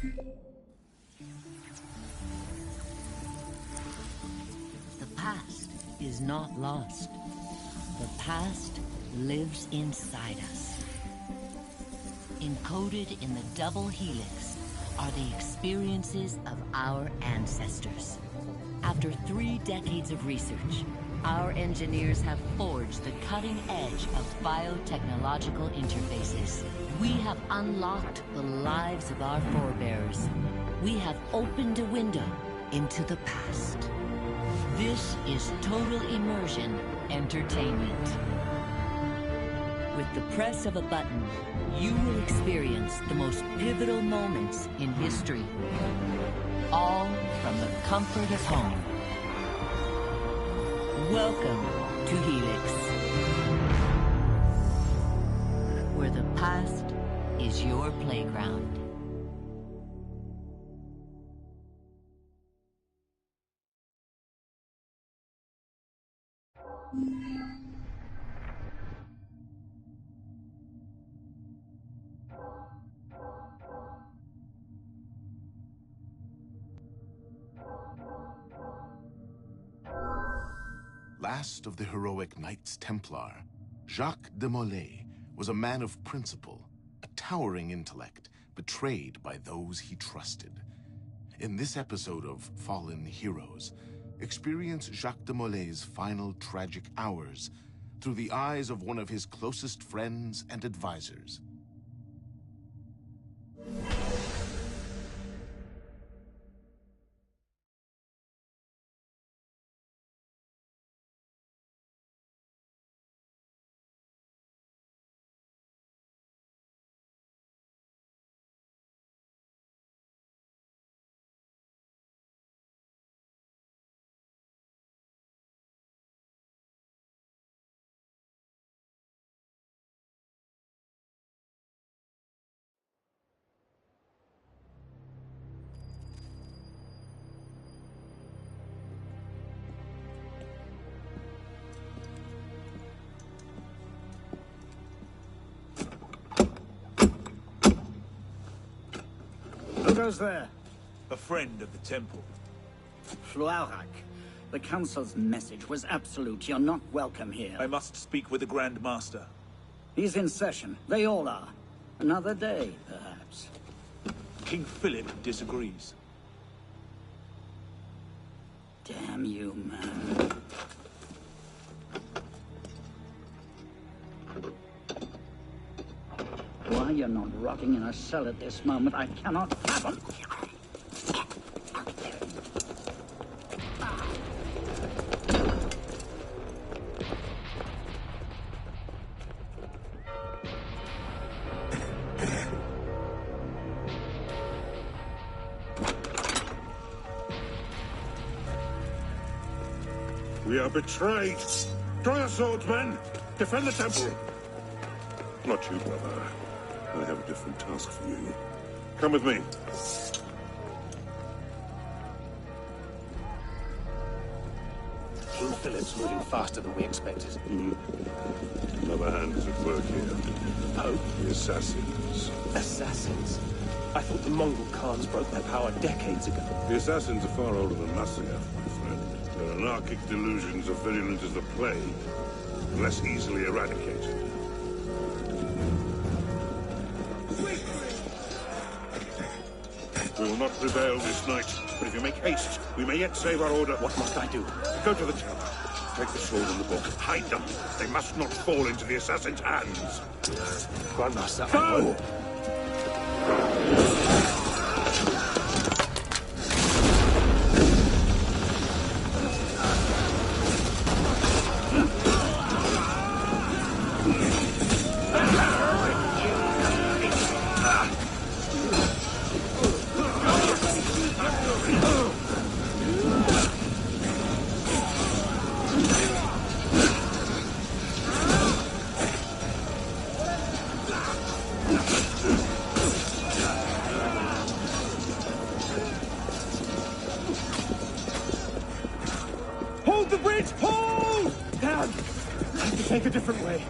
The past is not lost. The past lives inside us. Encoded in the double helix are the experiences of our ancestors. After 3 decades of research, our engineers have forged the cutting edge of biotechnological interfaces. We have unlocked the lives of our forebears. We have opened a window into the past. This is Total Immersion Entertainment. With the press of a button, you will experience the most pivotal moments in history. All from the comfort of home. Welcome to Helix, where the past is your playground. Last of the heroic Knights Templar, Jacques de Molay was a man of principle, a towering intellect, betrayed by those he trusted. In this episode of Fallen Heroes, experience Jacques de Molay's final tragic hours through the eyes of one of his closest friends and advisors. Who goes there? A friend of the temple. Floirac. The Council's message was absolute. You're not welcome here. I must speak with the Grand Master. He's in session. They all are. Another day, perhaps. King Philip disagrees. Damn you, man. Why you're not rotting in a cell at this moment, I cannot fathom. We are betrayed. Draw your swords, men. Defend the temple. Not you, brother. I have a different task for you. Come with me. King Philip's moving faster than we expected. Another hand is at work here. Oh? The assassins. Assassins? I thought the Mongol Khans broke their power decades ago. The assassins are far older than Masyaf, my friend. Their anarchic delusions are virulent as the plague, and less easily eradicated. We will not prevail this night, but if you make haste, we may yet save our order. What must I do? Go to the tower. Take the sword and the book. Hide them. They must not fall into the assassin's hands. Grandmaster, Go! Hold the bridge! Hold! Down! I have to take a different way.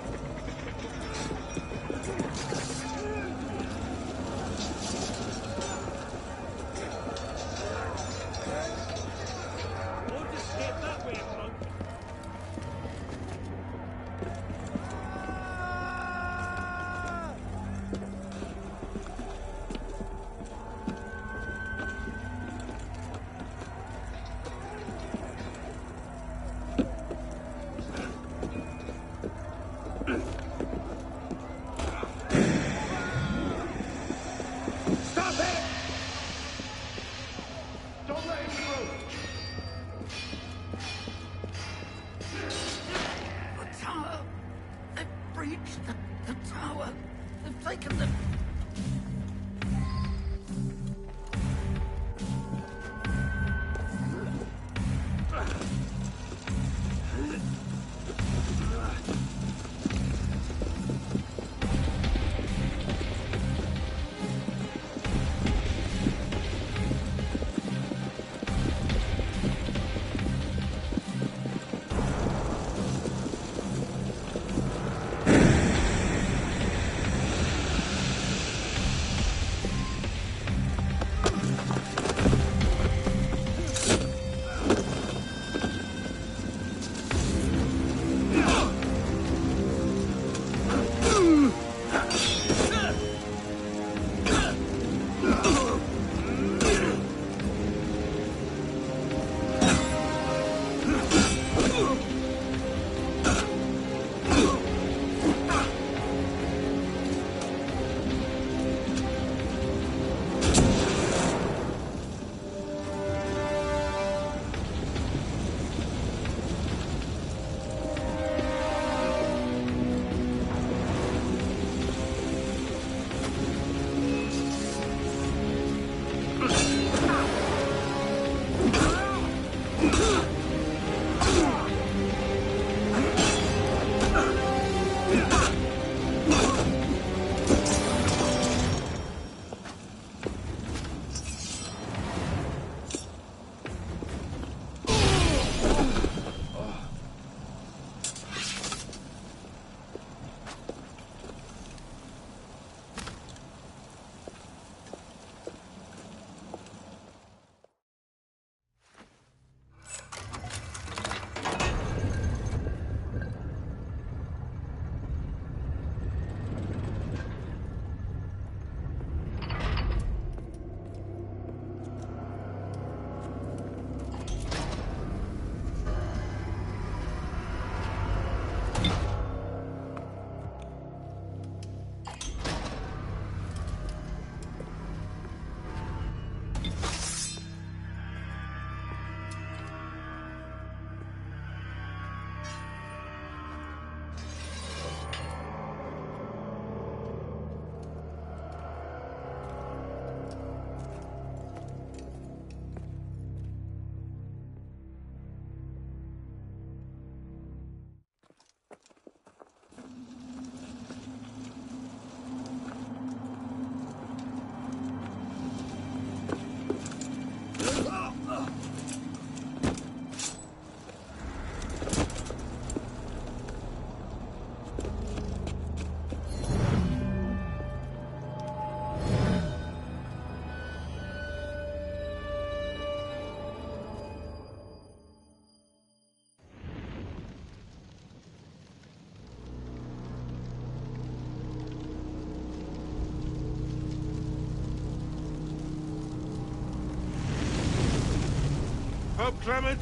go, Clement.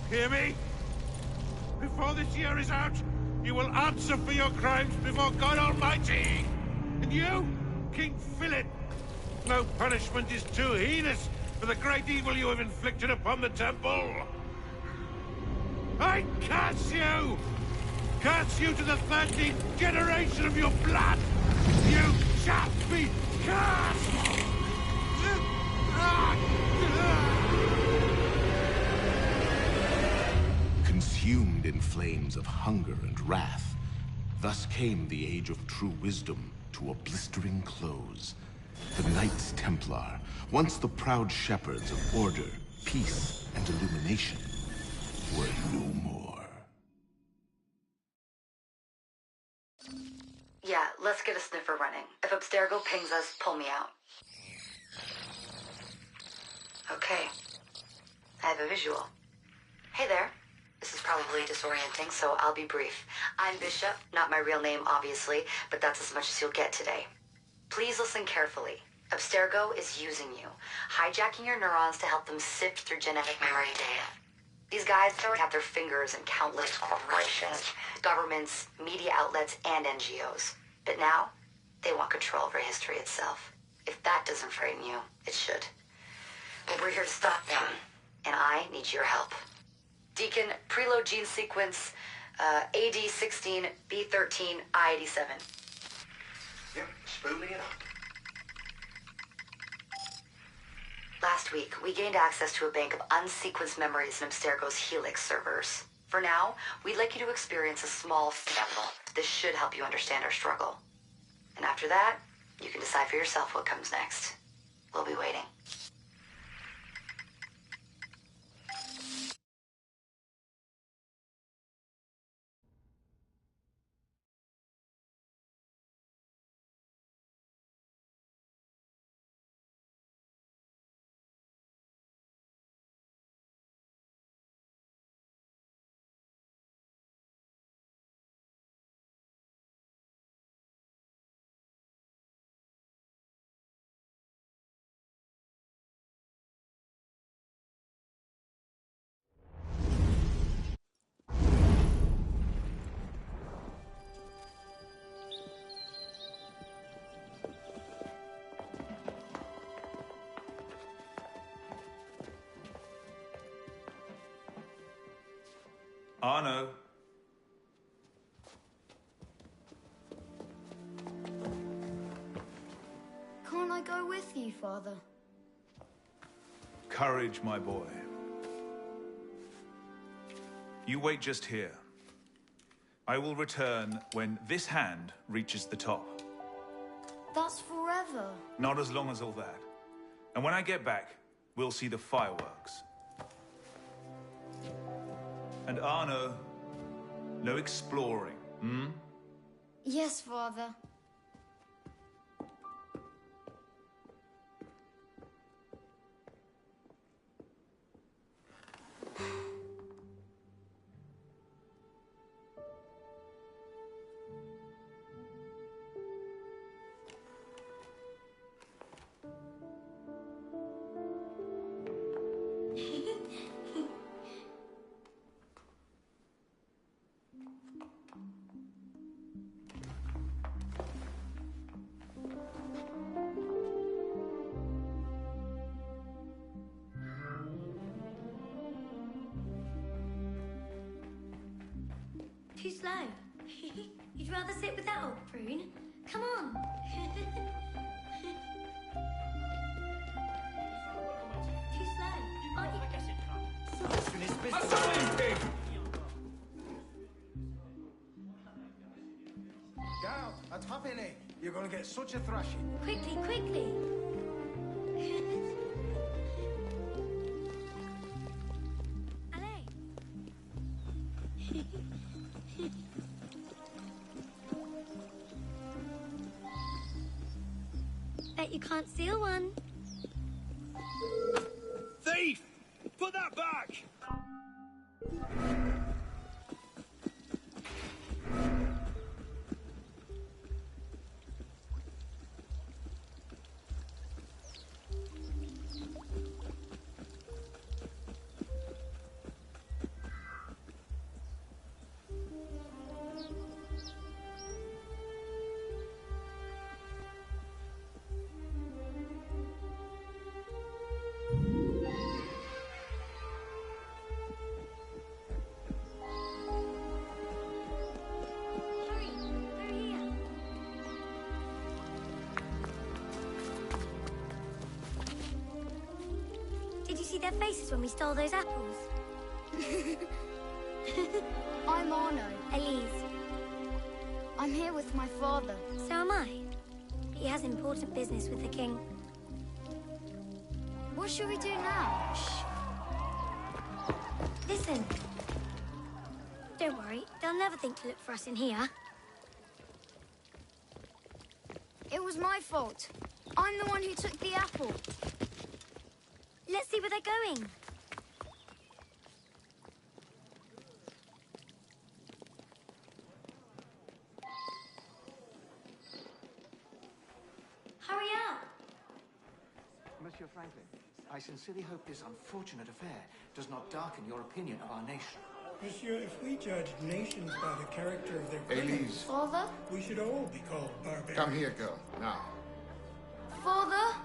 Hear me? Before this year is out, you will answer for your crimes before God Almighty! And you, King Philip, no punishment is too heinous for the great evil you have inflicted upon the temple. I curse you! Curse you to the 13th generation of your blood! You shall be cursed! Consumed in flames of hunger and wrath, thus came the age of true wisdom to a blistering close. The Knights Templar, once the proud shepherds of order, peace, and illumination, were no more. Yeah, let's get a sniffer running. If Abstergo pings us, pull me out. Okay. I have a visual. Hey there. This is probably disorienting, so I'll be brief. I'm Bishop, not my real name, obviously, but that's as much as you'll get today. Please listen carefully. Abstergo is using you, hijacking your neurons to help them sift through genetic memory data. These guys have their fingers in countless corporations, governments, media outlets, and NGOs. But now, they want control over history itself. If that doesn't frighten you, it should. But we're here to stop them, and I need your help. Deacon, preload gene sequence AD16, B13, I87. Yep, spooling it up. Last week, we gained access to a bank of unsequenced memories in Abstergo's Helix servers. For now, we'd like you to experience a small sample. This should help you understand our struggle. And after that, you can decide for yourself what comes next. We'll be waiting. Arno. Can't I go with you, Father? Courage, my boy. You wait just here. I will return when this hand reaches the top. That's forever. Not as long as all that. And when I get back, we'll see the fireworks. And Arno, no exploring, hmm? Yes, Father. Too slow. You'd rather sit with that old prune? Come on. Too slow. Aren't you? Gal, a top in it. You're gonna get such a thrashing. Quickly, quickly. Allez. Bet you can't steal one. Thief! Put that back! their faces when we stole those apples? I'm Arno. Elise. I'm here with my father. So am I. He has important business with the king. What should we do now? Shh. Listen. Don't worry, they'll never think to look for us in here. It was my fault. I'm the one who took the apple. Let's see where they're going. Hurry up! Monsieur Franklin, I sincerely hope this unfortunate affair does not darken your opinion of our nation. Monsieur, if we judge nations by the character of their criminals, Elise. Father? we should all be called barbarians. Come here, girl, now. Father?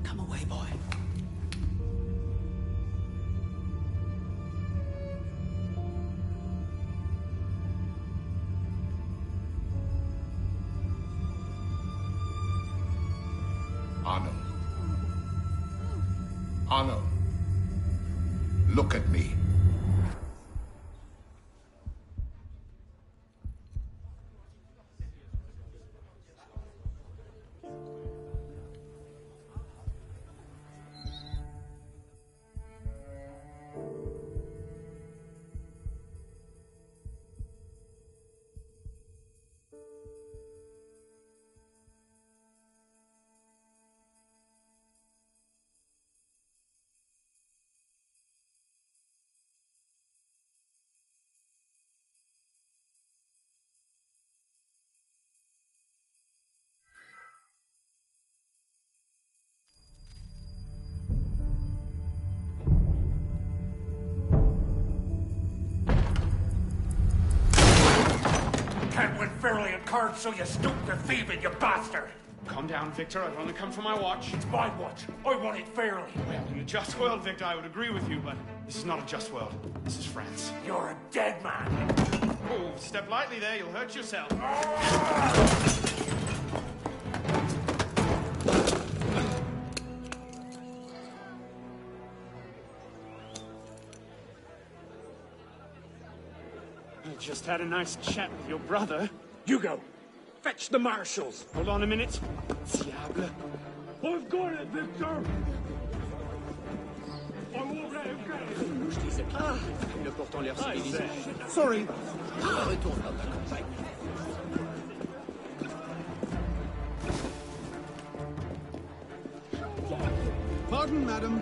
Come away, boy. Arno. Arno. Look at me. Can't win fairly in cards, so you stoop to thieving, you bastard! Calm down, Victor. I've only come for my watch. It's my watch. I want it fairly. Well, in a just world, Victor, I would agree with you, but this is not a just world. This is France. You're a dead man. Oh, step lightly there. You'll hurt yourself. I just had a nice chat with your brother. Hugo, fetch the marshals. Hold on a minute. Diable. I've got it, Victor. I won't let him get it. Sorry. Pardon, madam.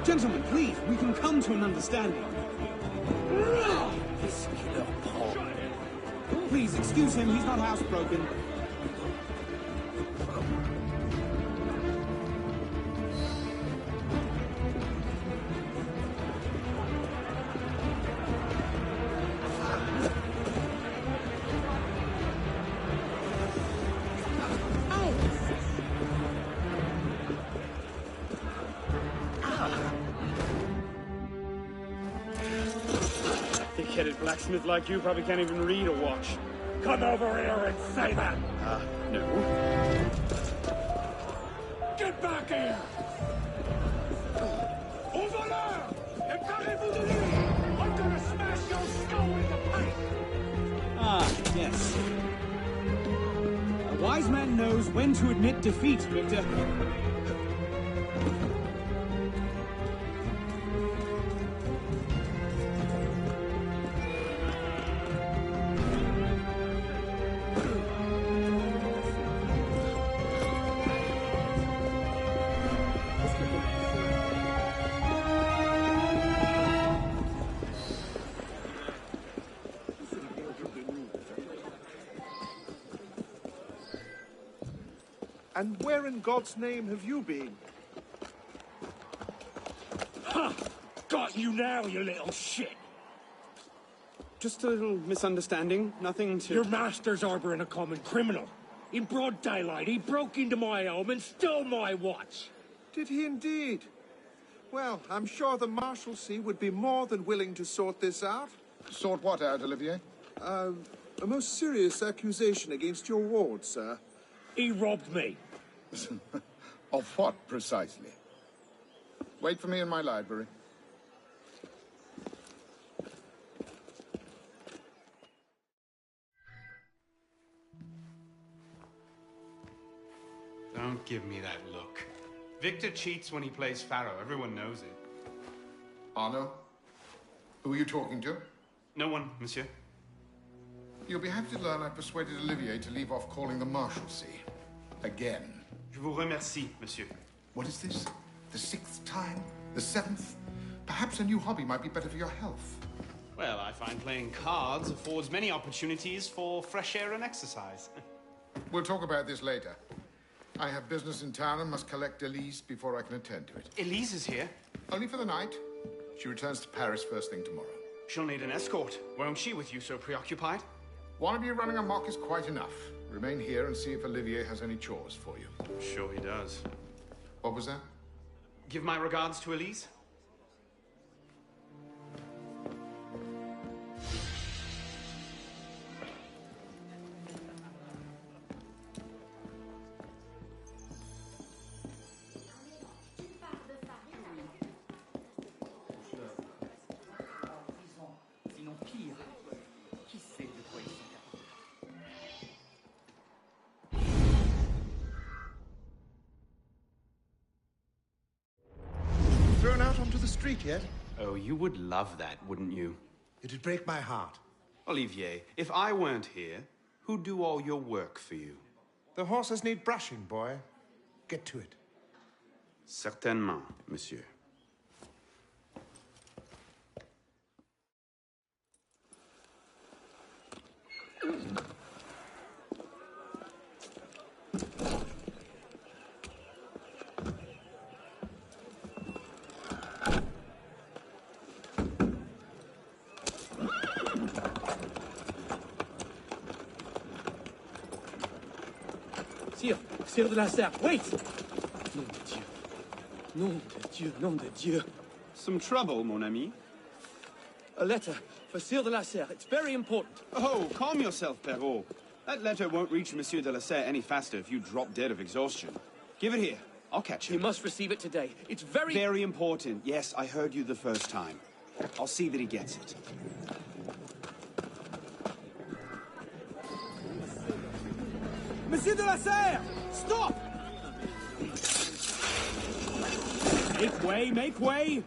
Gentlemen, please, we can come to an understanding. Please, excuse him, he's not housebroken. Thick-headed blacksmith like you probably can't even read a watch. Come over here and say that! No. Get back here! Over there! Ecarrez-vous de lui! I'm gonna smash your skull into paint! Ah, yes. A wise man knows when to admit defeat, Victor. And where in God's name have you been? Ha! Got you now, you little shit! Just a little misunderstanding. Nothing to... Your master's harboring a common criminal. In broad daylight, he broke into my home and stole my watch. Did he indeed? Well, I'm sure the Marshalsea would be more than willing to sort this out. Sort what out, Olivier? A most serious accusation against your ward, sir. He robbed me. Of what, precisely? Wait for me in my library. Don't give me that look. Victor cheats when he plays Pharaoh. Everyone knows it. Arno? Who are you talking to? No one, monsieur. You'll be happy to learn I persuaded Olivier to leave off calling the Marshalsea. Again. Je vous remercie, monsieur. What is this? The 6th time? The 7th? Perhaps a new hobby might be better for your health. Well, I find playing cards affords many opportunities for fresh air and exercise. We'll talk about this later. I have business in town and must collect Elise before I can attend to it. Elise is here? Only for the night. She returns to Paris first thing tomorrow. She'll need an escort, won't she, with you so preoccupied? One of you running amok is quite enough. Remain here and see if Olivier has any chores for you. Sure he does. What was that? Give my regards to Elise. Thrown out onto the street yet? Oh, you would love that, wouldn't you? It'd break my heart. Olivier, if I weren't here, who'd do all your work for you? The horses need brushing, boy. Get to it. Certainement, monsieur. Sire de la Serre, wait! Nom de Dieu, nom de Dieu. Some trouble, mon ami? A letter for Sire de la Serre. It's very important. Oh, calm yourself, Perrault. That letter won't reach Monsieur de la Serre any faster if you drop dead of exhaustion. Give it here. I'll catch him. He must receive it today. It's very... Very important. Yes, I heard you the first time. I'll see that he gets it. Monsieur de la Serre! Stop! Make way, make way!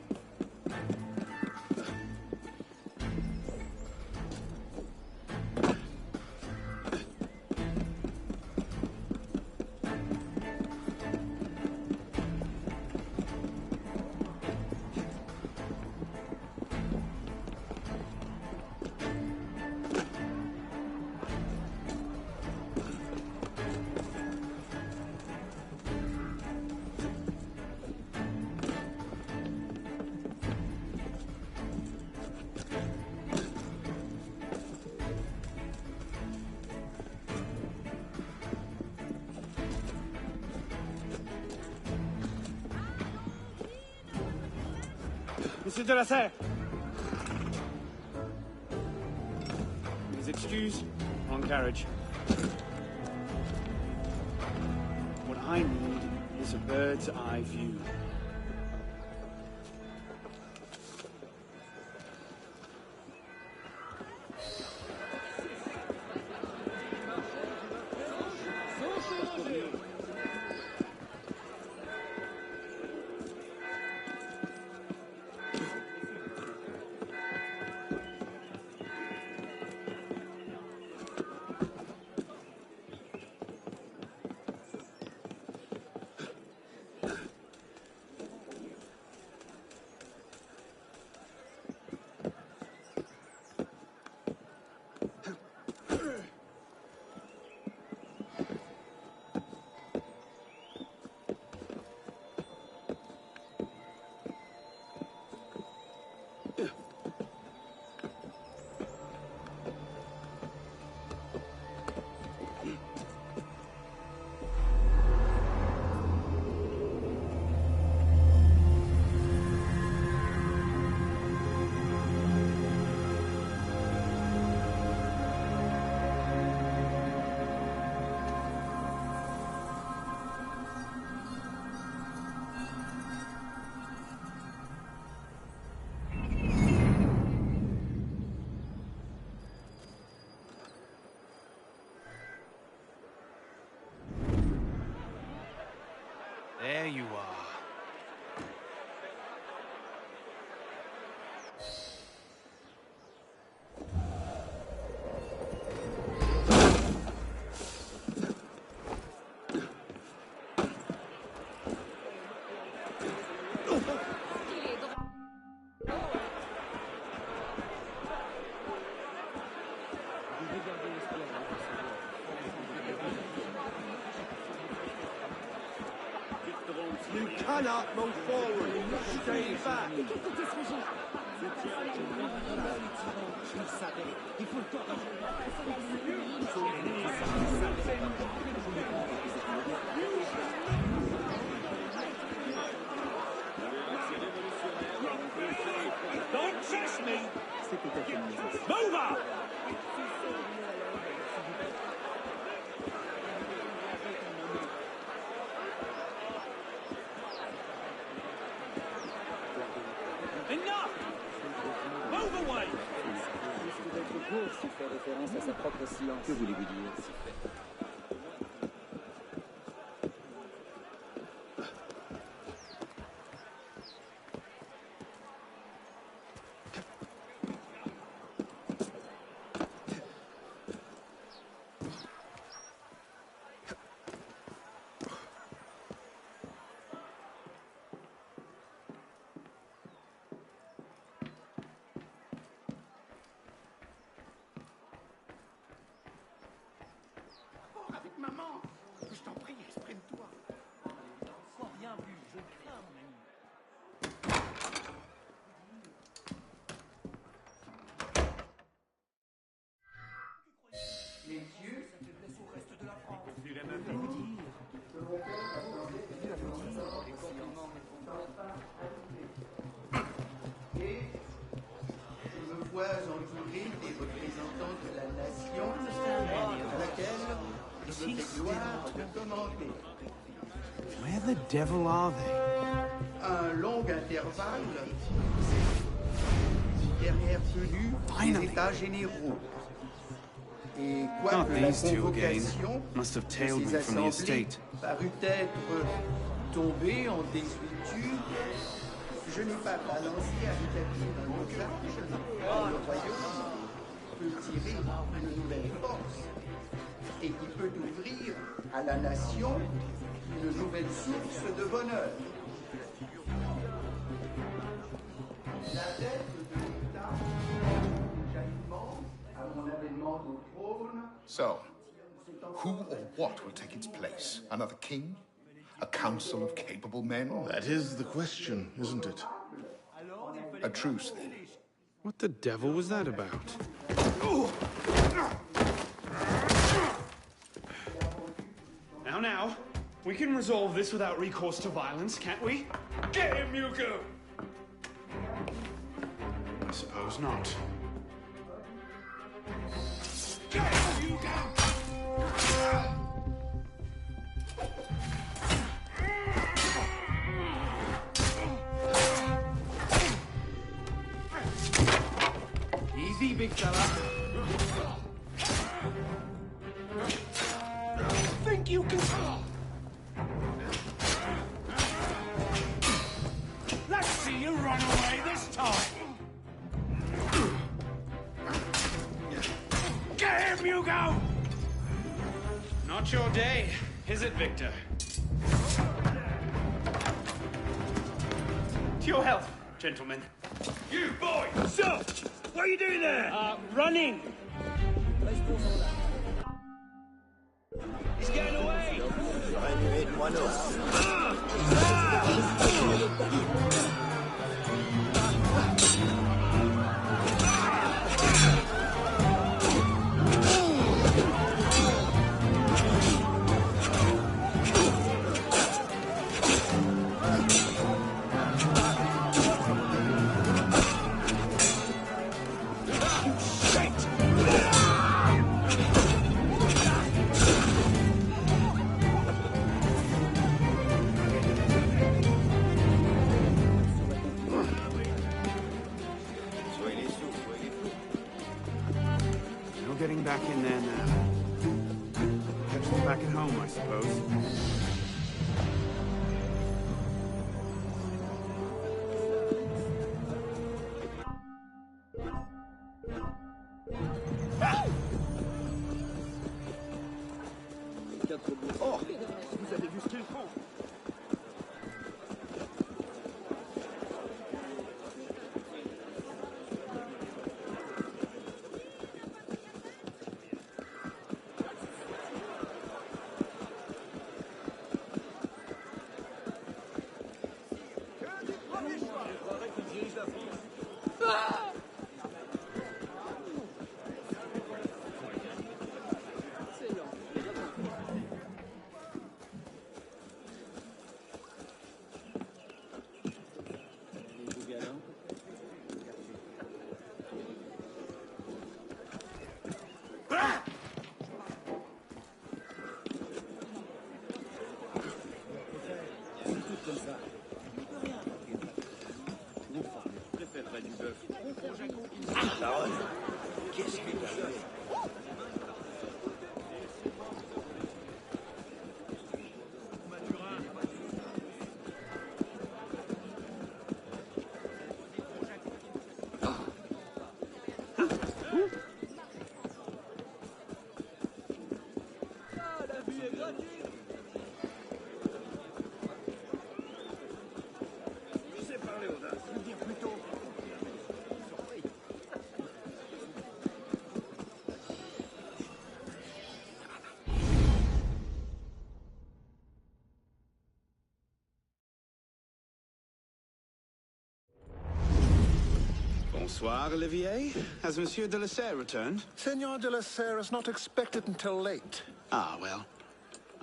Monsieur de la Serre! Please excuse. On carriage. What I need is a bird's eye view. you are. You cannot move forward. Stay back. Don't chase me! Move up! Enough! Move away! fait référence à sa propre science. Que voulez-vous dire? Avec maman, je t'en prie, exprime-toi. Encore rien vu, je crains, mon ami. Messieurs, au reste de la France. Et je me vois entouré des représentants de la nation à laquelle je me fais gloire de commander. Where the devil are they? Un long intervalle, dernière tenue des États généraux. Et quoique la convocation Must have de tailed ces me from the assemblées estate. parut être tombée en désuétude, je n'ai pas balancé à rétablir un osage dont le royaume peut tirer une nouvelle force et qui peut ouvrir à la nation une nouvelle source de bonheur. La tête de l'État, jaillement à mon avènement au trône. So, who or what will take its place? Another king? A council of capable men? That is the question, isn't it? A truce, then. What the devil was that about? Now, we can resolve this without recourse to violence, can't we? Get him, Yuko! I suppose not. Get him, Yuko! Easy, big fella. Think you can... Let's see you run away this time! Get him, Hugo! Not your day, is it, Victor? To your health, gentlemen. You, boy! Sir! What are you doing there? Running! He's getting away! No getting back in there now. Catch them back at home, I suppose. Bonsoir, Olivier. Has Monsieur de la Serre returned? Senor de la Serre is not expected until late. Ah, well.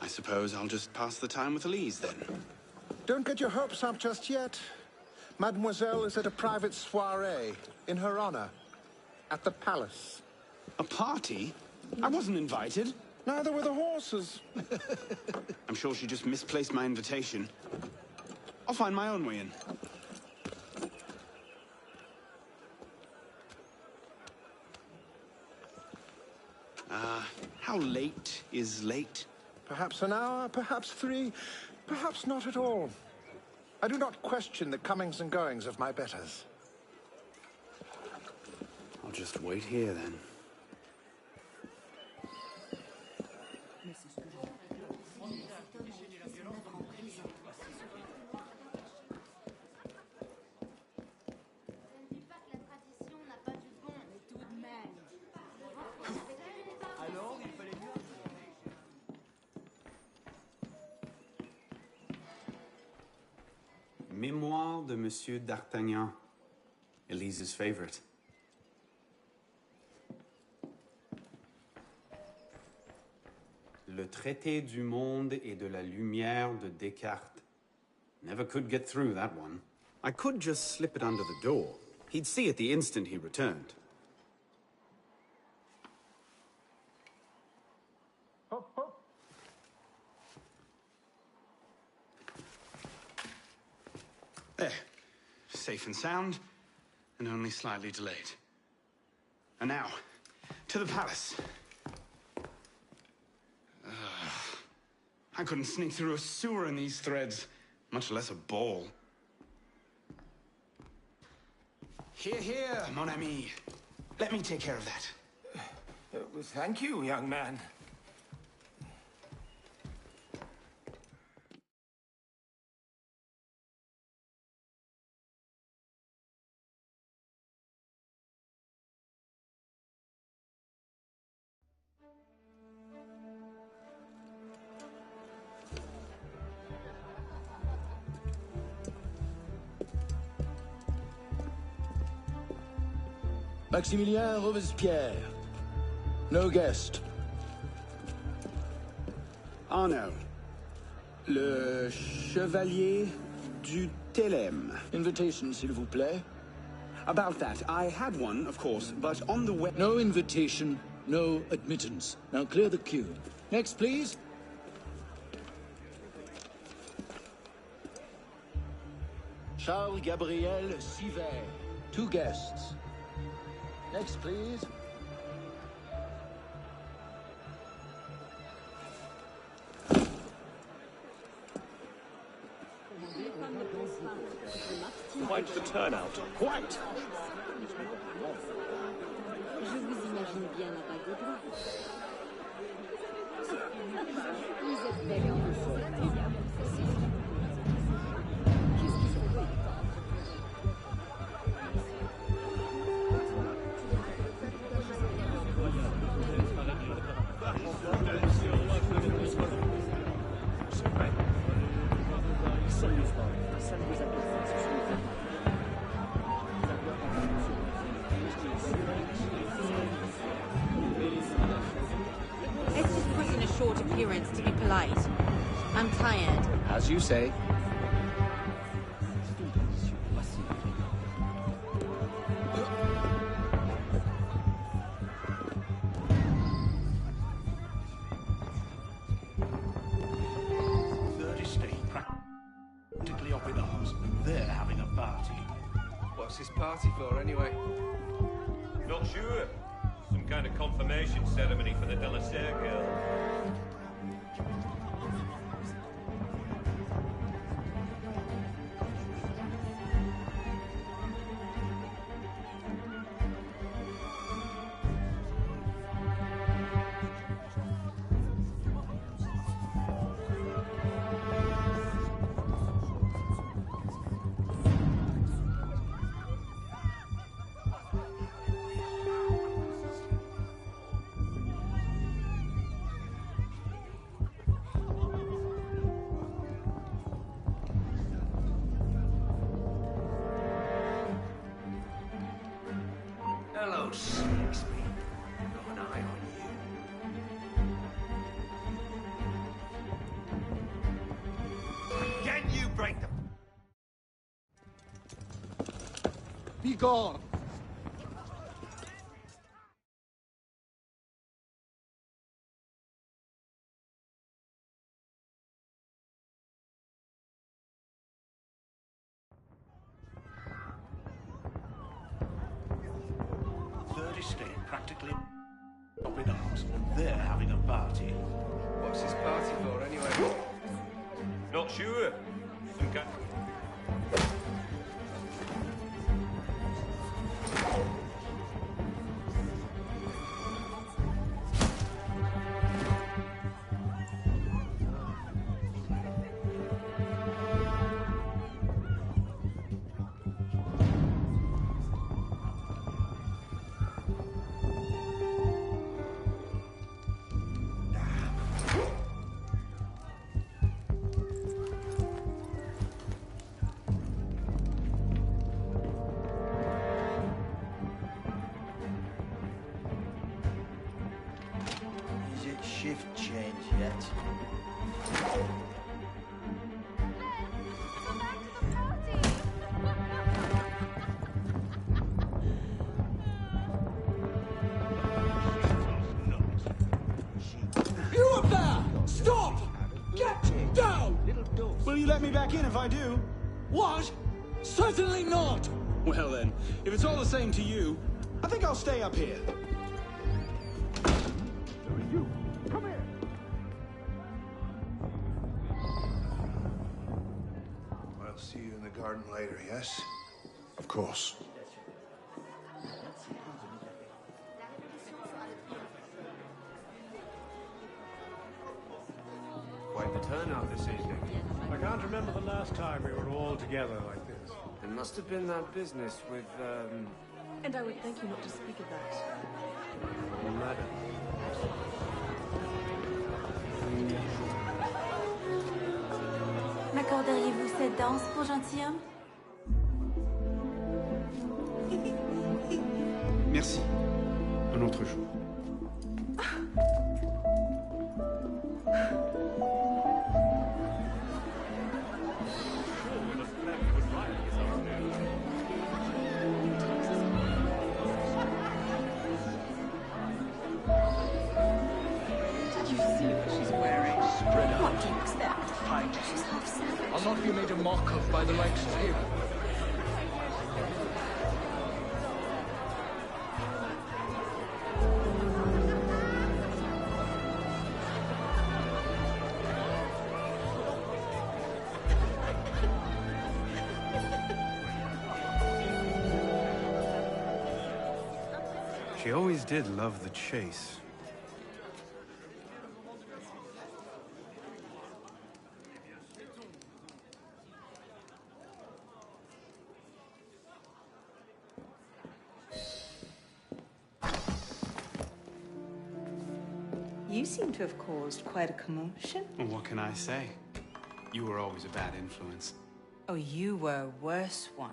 I suppose I'll just pass the time with Elise, then. Don't get your hopes up just yet. Mademoiselle is at a private soiree, in her honor, at the palace. A party? I wasn't invited. Neither were the horses. I'm sure she just misplaced my invitation. I'll find my own way in. How late is late? Perhaps an hour, perhaps 3, perhaps not at all. I do not question the comings and goings of my betters. I'll just wait here, then. Mémoire de Monsieur d'Artagnan, Elise's favorite. Le traité du monde et de la lumière de Descartes. Never could get through that one. I could just slip it under the door. He'd see it the instant he returned. Hop, hop. There. Safe and sound, and only slightly delayed. And now, to the palace. I couldn't sneak through a sewer in these threads, much less a ball. Here, here, mon ami. Let me take care of that. Thank you, young man. Maximilien Robespierre. No guest. Arno. Le Chevalier du Télème. Invitation, s'il vous plaît. About that, I had one, of course, but on the way... No invitation, no admittance. Now clear the queue. Next, please. Charles Gabriel Siver. 2 guests. Next, please. Quite the turnout. Quite! Je vous imagine bien la bague au doigt. Vous êtes belle en As you say. Practically up with arms, and they're having a party. What's this party for, anyway? Not sure. Some kind of confirmation ceremony for the Delasair girl. Hello, Slicksby. Got an eye on you. Can you break them? Be gone! Third estate practically up in arms, and they're having a party. What's this party for, anyway? Not sure. Some kind. Is it shift change yet? You up there! Stop! Get down! Will you let me back in if I do? What? Certainly not! Well then, if it's all the same to you, I think I'll stay up here. I'll see you in the garden later, yes? Of course. Quite the turnout this evening. I can't remember the last time we were all together like this. It must have been that business with, And I would thank you not to speak of that. Madam. M'accorderiez-vous cette danse pour gentilhomme? Merci. Un autre jour. Did you see what she's wearing? What do you expect? She's half savage. I'll not be made a mock of by the likes of him. She always did love the chase. You seem to have caused quite a commotion. Well, what can I say? You were always a bad influence. Oh, you were a worse one.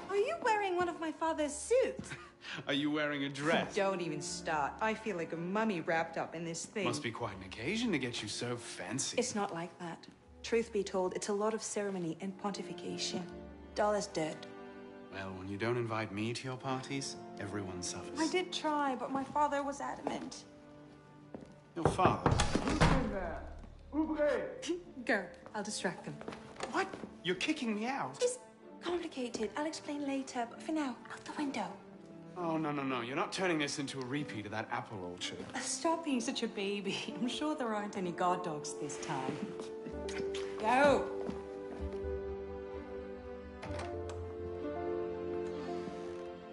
Are you wearing one of my father's suits? Are you wearing a dress? Don't even start. I feel like a mummy wrapped up in this thing. Must be quite an occasion to get you so fancy. It's not like that. Truth be told, it's a lot of ceremony and pontification. Dollars dead. Well, when you don't invite me to your parties, everyone suffers. I did try, but my father was adamant. Your father? Go. I'll distract them. What? You're kicking me out? It's complicated. I'll explain later, but for now, out the window. Oh, no. You're not turning this into a repeat of that apple orchard. Stop being such a baby. I'm sure there aren't any guard dogs this time. Go!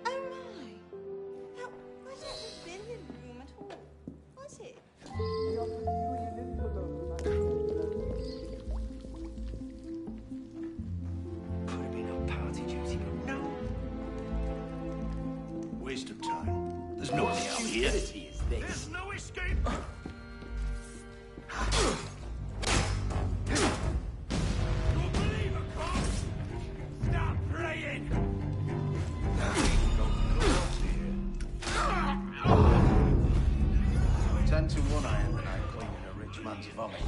Oh, my. Now, wasn't the billiard room at all? Was it? Could have been on party duty, but no. Waste of time. There's nobody out here. There's no escape. Don't believe a cop. Stop praying. 10 to 1 I end the night cleaning a rich man's vomit.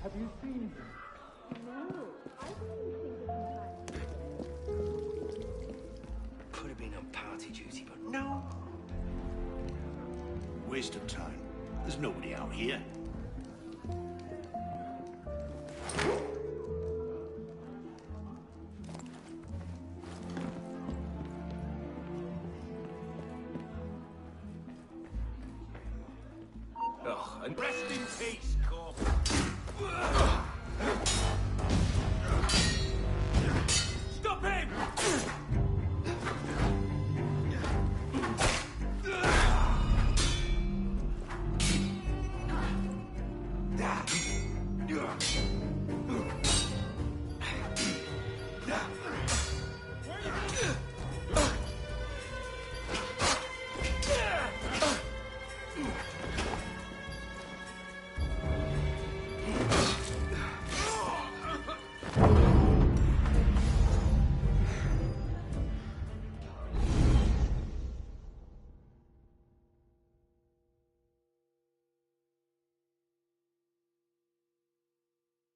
Have you seen him? No, I didn't think of Could have been on party duty, but no. Waste of time. There's nobody out here. Ugh, and rest in peace, Corp. Stop him!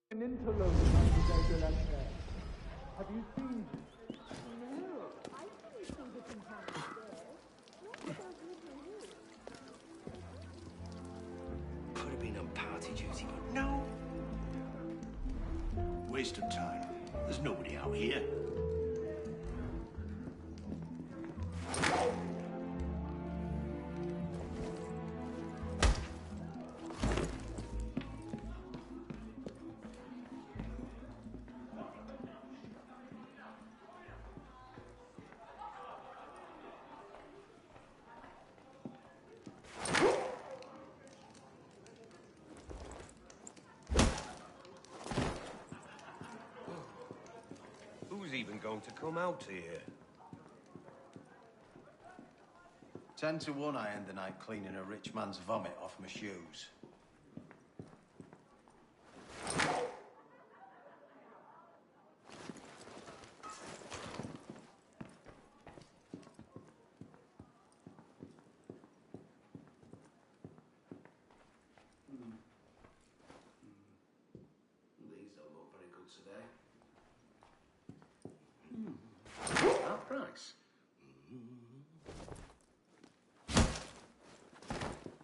An interloper, Mademoiselle de la Terre. Have you seen him? No, I didn't think of him downstairs. What about you? Could have been on party duty, but no. Waste of time. There's nobody out here. Who's even going to come out here? 10 to 1 I end the night cleaning a rich man's vomit off my shoes. These don't look very good today. Half price.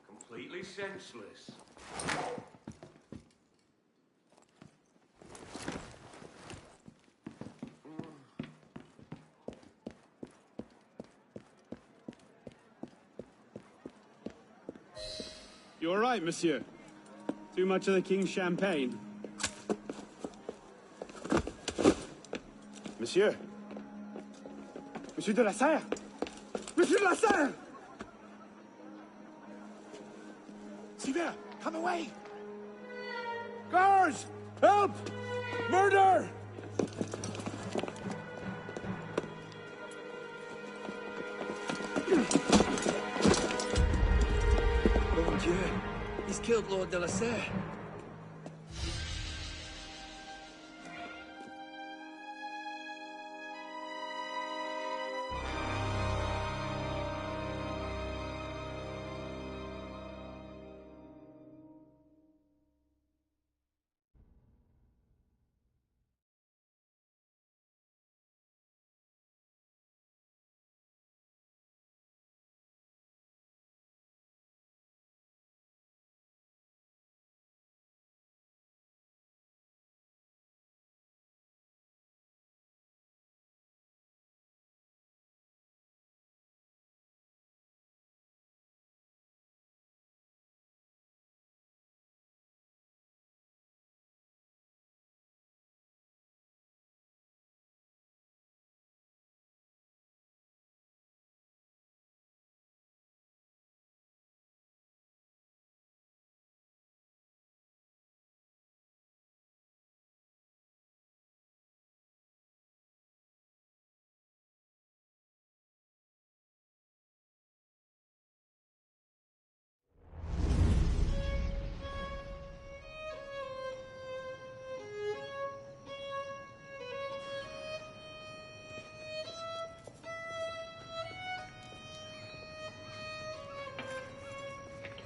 Completely senseless. You all right, monsieur? Too much of the king's champagne? Monsieur? Monsieur de la Serre? Monsieur de la Serre! Sylvain, come away! Guards! Help! Murder! He's killed Lord de la Serre.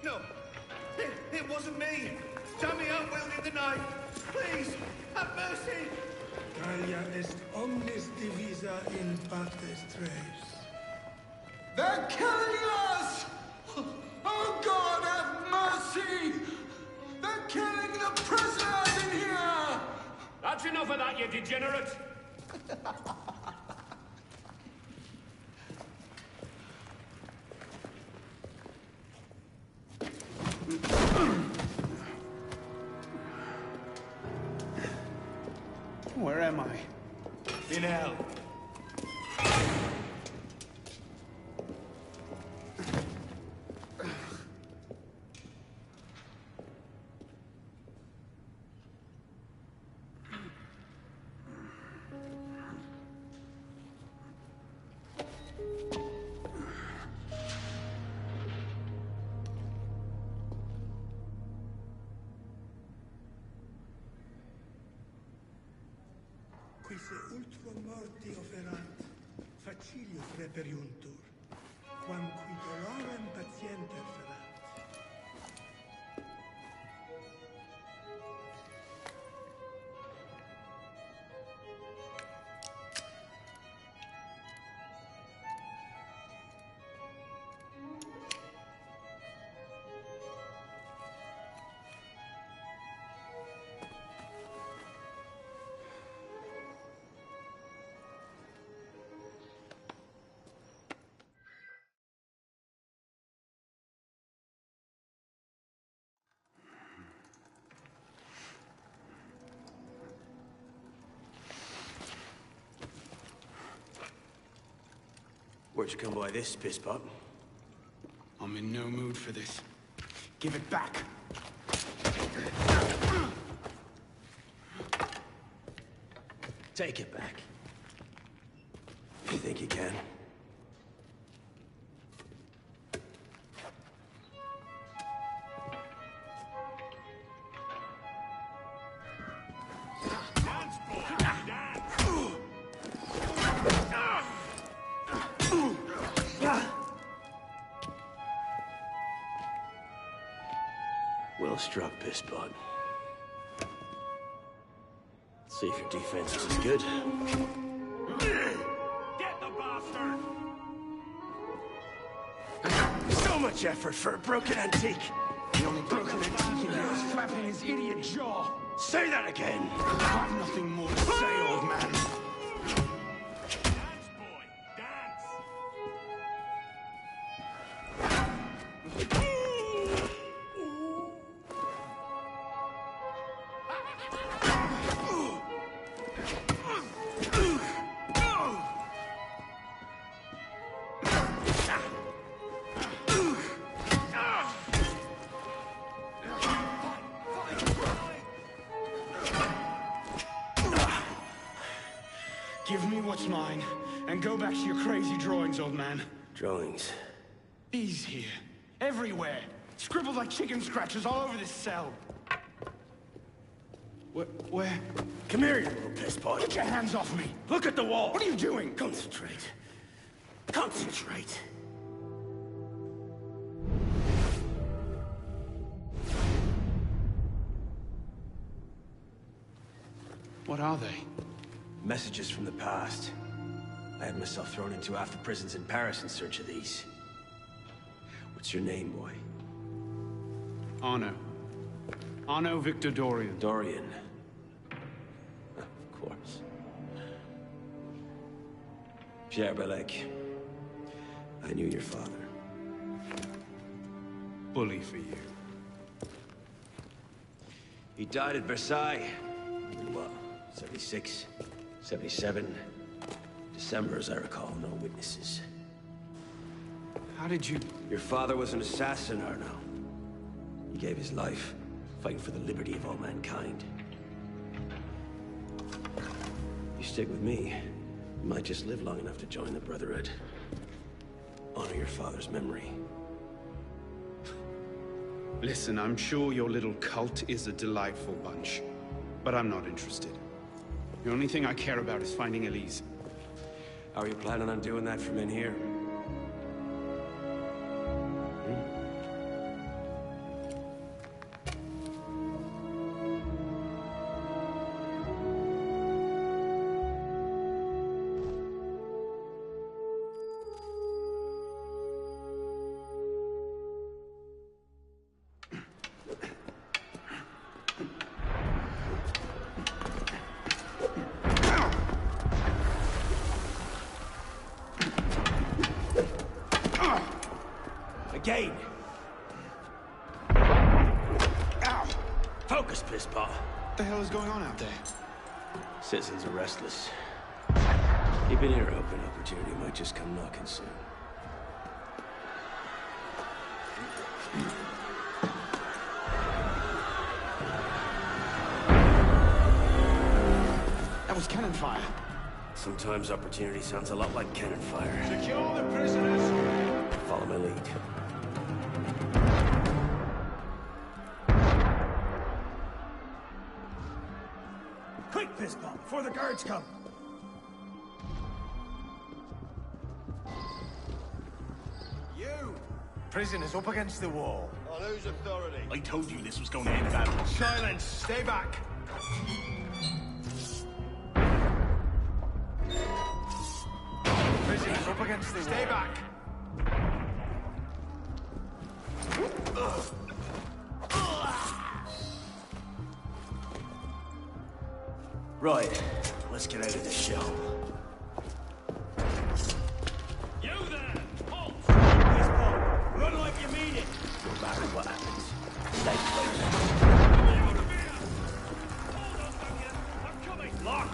No, it wasn't me. Tell me I'm wielding the knife. Please, have mercy. Talia est omnis divisa in partes tres. They're killing us! Oh God, have mercy! They're killing the prisoners in here! That's enough of that, you degenerate. Where am I? In hell. Quise ultra morti oferant, facilius reperiuntur, quam qui dolorem patienter ferat. Where'd you come by this, piss pot? I'm in no mood for this. Give it back. Take it back. You think you can? Well struck, piss pot. See if your defense is as good. Get the bastard! So much effort for a broken antique. The only broken antique in here is flapping his idiot jaw. Say that again! I've nothing more to say, old man. Give me what's mine, and go back to your crazy drawings, old man. Drawings? These here. Everywhere. Scribbled like chicken scratches all over this cell. Where? Come here, you little pisspot. Get your hands off me! Look at the wall! What are you doing? Concentrate. Concentrate. What are they? Messages from the past. I had myself thrown into half the prisons in Paris in search of these. What's your name, boy? Arno. Arno Victor Dorian. Dorian. Of course. Pierre Belec. I knew your father. Bully for you. He died at Versailles. In what? 76? 77? December, as I recall, no witnesses. How did you... Your father was an assassin, Arno. He gave his life, fighting for the liberty of all mankind. You stick with me, you might just live long enough to join the Brotherhood. Honor your father's memory. Listen, I'm sure your little cult is a delightful bunch, but I'm not interested. The only thing I care about is finding Elise. How are you planning on doing that from in here? Again! Ow! Focus, pisspot! What the hell is going on out there? Citizens are restless. Keep an ear open. Opportunity might just come knocking soon. That was cannon fire. Sometimes opportunity sounds a lot like cannon fire. Secure the prisoners! Follow my lead. Quick, pisspot, before the guards come! You! Prison is up against the wall. On whose authority? I told you this was going to end badly. Silence! Stay back! Prison is up against the wall. Stay back! Right. Let's get out of this shell. You there! Halt! Pisspot, run like you mean it! No matter what happens, stay close. I'm coming! Lock!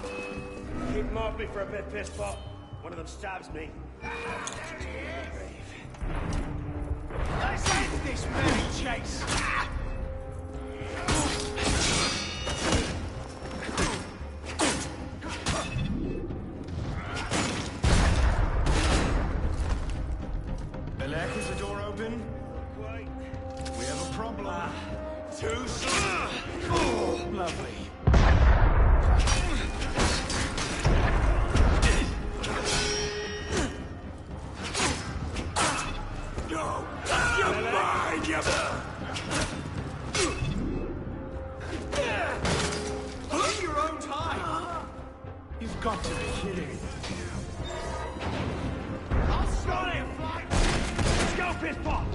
Keep them off me for a bit, pisspot. One of them stabs me. Let's end this merry chase! Belec, is the door open? Quite. We have a problem. Too soon! Oh, lovely. No! You're mine, you... In your own time! You've got to be kidding. I'll start it, fly! Let's go, pisspot!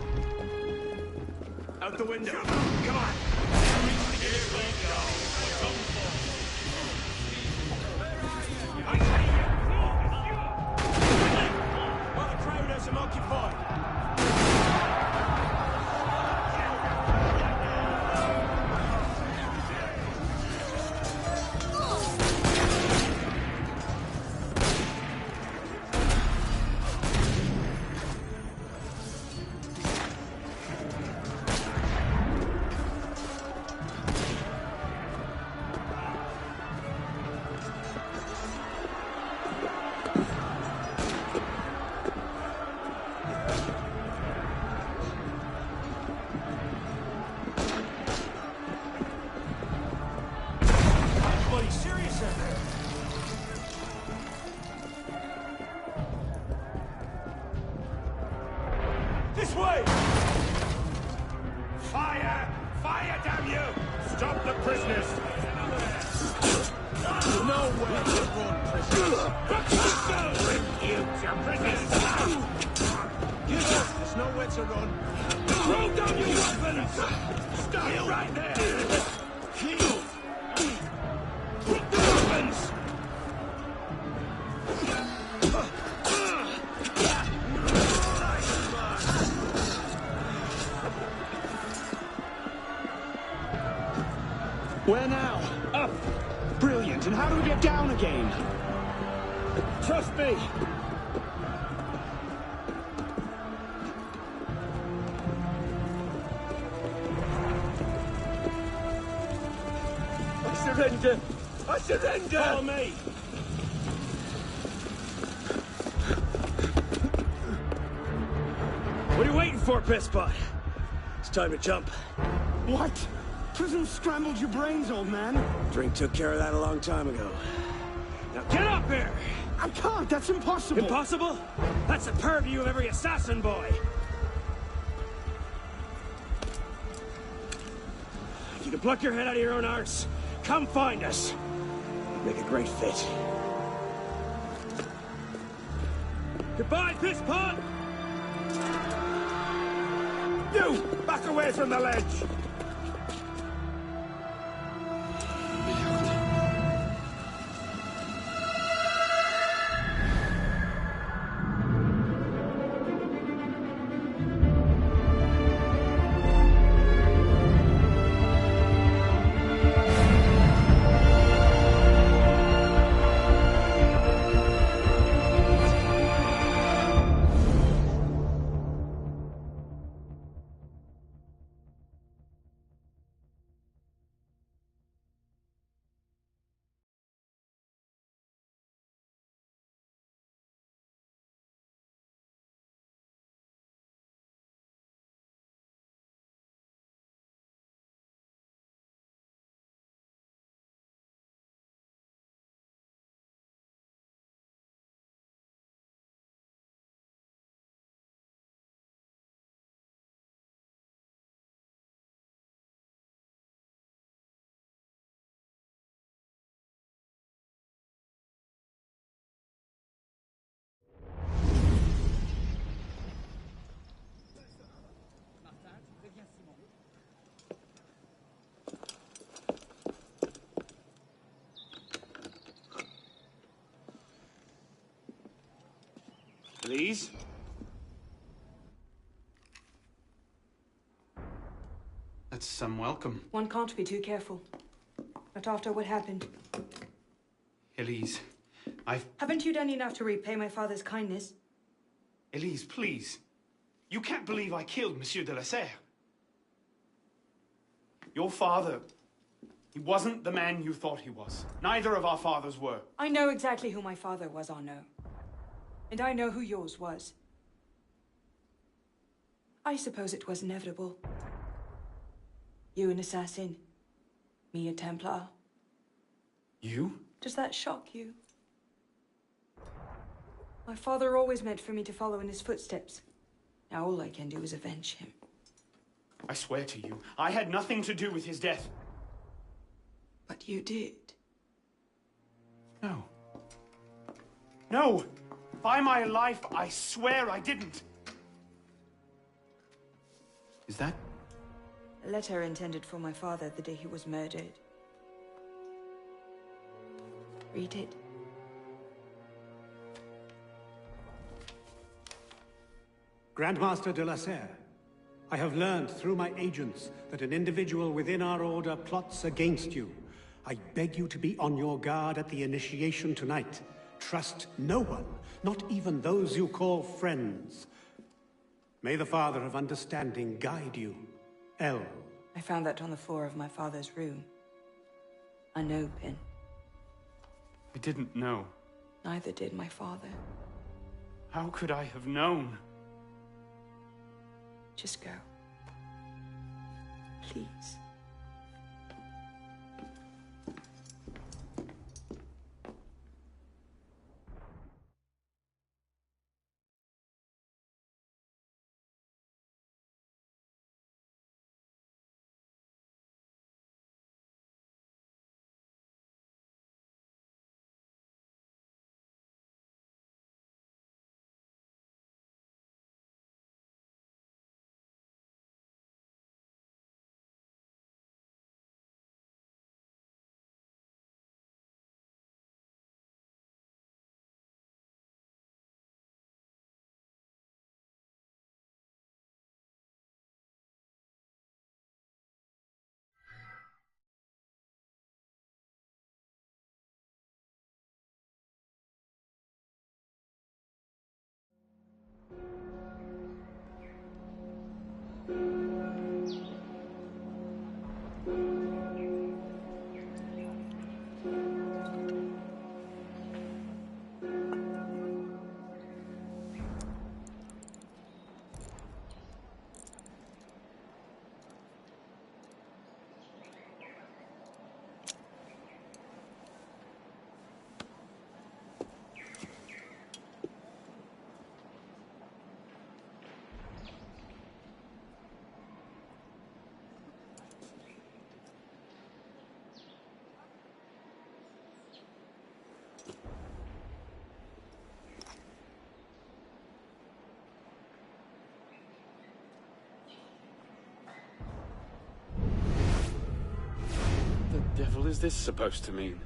Out the window. Come on! Here we go. I see you! Well, the crowd has him occupied. Fire, damn you! Stop the prisoners! Nowhere to run, prisoners! Refute your prisoners! Give up! There's nowhere to run. Throw down your weapons! Stop right there! Drop the weapons! Where now? Up! Brilliant. And how do we get down again? Trust me! I surrender! I surrender! Follow me! What are you waiting for, Pissbot? It's time to jump. What? Prison scrambled your brains, old man. Drink took care of that a long time ago. Now get up here! I can't, that's impossible. Impossible? That's the purview of every assassin boy. If you can pluck your head out of your own arse, come find us. Make a great fit. Goodbye, Pisspot! You! Back away from the ledge! Please? That's some welcome. One can't be too careful. Not after what happened. Elise, Haven't you done enough to repay my father's kindness? Elise, please. You can't believe I killed Monsieur de la Serre. Your father, he wasn't the man you thought he was. Neither of our fathers were. I know exactly who my father was, Arnaud. And I know who yours was. I suppose it was inevitable. You an assassin, me a Templar. You? Does that shock you? My father always meant for me to follow in his footsteps. Now all I can do is avenge him. I swear to you, I had nothing to do with his death. But you did. No. No! By my life, I swear I didn't. Is that? A letter intended for my father the day he was murdered. Read it. Grandmaster de la Serre, I have learned through my agents that an individual within our order plots against you. I beg you to be on your guard at the initiation tonight. Trust no one, not even those you call friends. May the Father of Understanding guide you. L. I found that on the floor of my father's room. Unopened. I didn't know. Neither did my father. How could I have known? Just go. Please. devil is this supposed to mean?